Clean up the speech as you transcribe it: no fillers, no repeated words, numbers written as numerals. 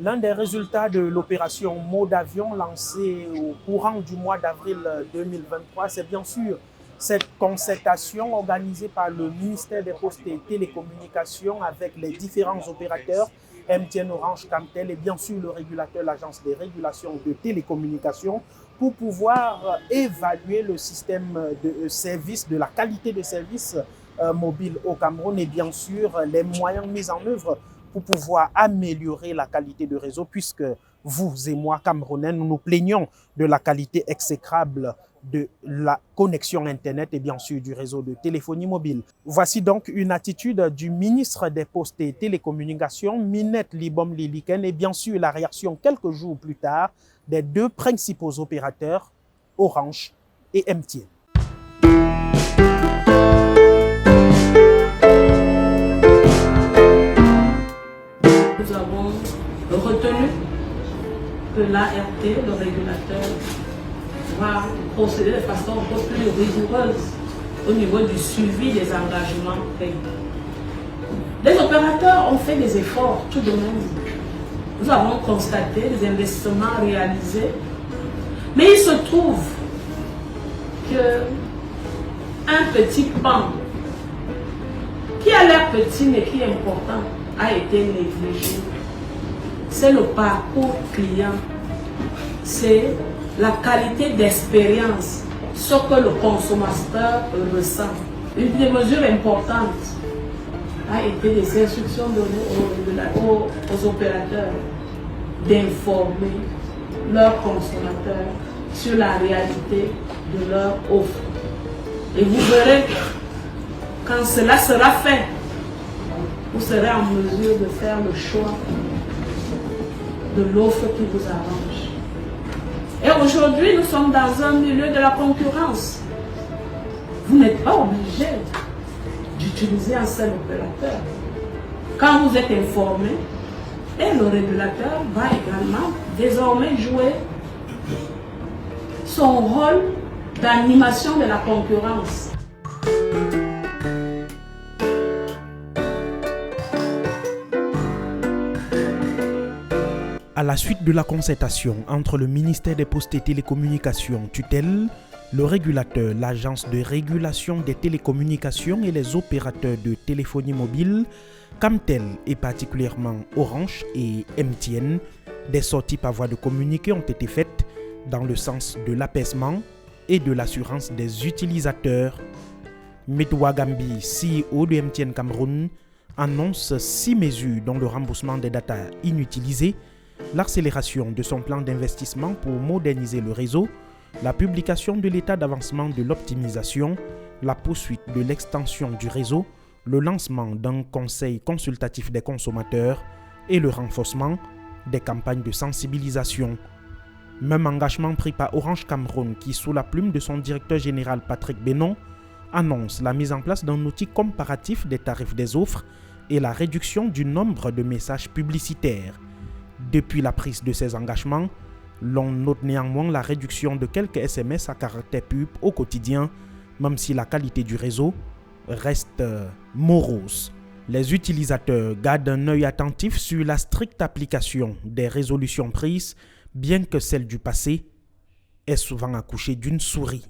L'un des résultats de l'opération Mot d'avion lancée au courant du mois d'avril 2023, c'est bien sûr cette concertation organisée par le ministère des Postes et Télécommunications avec les différents opérateurs, MTN, Orange, Camtel et bien sûr le régulateur, l'Agence des régulations de télécommunications, pour pouvoir évaluer le système de service, de la qualité de service mobile au Cameroun et bien sûr les moyens mis en œuvre pour pouvoir améliorer la qualité de réseau, puisque vous et moi, Camerounais, nous nous plaignons de la qualité exécrable de la connexion Internet et bien sûr du réseau de téléphonie mobile. Voici donc une attitude du ministre des Postes et Télécommunications, Minette Libom Liliken, et bien sûr la réaction quelques jours plus tard des deux principaux opérateurs, Orange et MTN. Nous avons retenu que l'ART, le régulateur, va procéder de façon beaucoup plus rigoureuse au niveau du suivi des engagements payés. Les opérateurs ont fait des efforts tout de même. Nous avons constaté des investissements réalisés, mais il se trouve qu'un petit pan qui a l'air petit mais qui est important a été négligé. C'est le parcours client, c'est la qualité d'expérience, ce que le consommateur ressent. Une des mesures importantes a été des instructions données aux opérateurs d'informer leurs consommateurs sur la réalité de leur offre. Et vous verrez, quand cela sera fait, vous serez en mesure de faire le choix de l'offre qui vous arrange. Et aujourd'hui, nous sommes dans un milieu de la concurrence. Vous n'êtes pas obligé d'utiliser un seul opérateur. Quand vous êtes informé, et le régulateur va également désormais jouer son rôle d'animation de la concurrence. À la suite de la concertation entre le ministère des Postes et Télécommunications tutelle, le régulateur, l'Agence de régulation des télécommunications et les opérateurs de téléphonie mobile, Camtel et particulièrement Orange et MTN, des sorties par voie de communiqué ont été faites dans le sens de l'apaisement et de l'assurance des utilisateurs. Medwa Gambi, CEO de MTN Cameroun, annonce 6 mesures dont le remboursement des datas inutilisées, l'accélération de son plan d'investissement pour moderniser le réseau, la publication de l'état d'avancement de l'optimisation, la poursuite de l'extension du réseau, le lancement d'un conseil consultatif des consommateurs et le renforcement des campagnes de sensibilisation. Même engagement pris par Orange Cameroun qui, sous la plume de son directeur général Patrick Benon, annonce la mise en place d'un outil comparatif des tarifs des offres et la réduction du nombre de messages publicitaires. Depuis la prise de ces engagements, l'on note néanmoins la réduction de quelques SMS à caractère pub au quotidien, même si la qualité du réseau reste morose. Les utilisateurs gardent un œil attentif sur la stricte application des résolutions prises, bien que celle du passé est souvent accouchée d'une souris.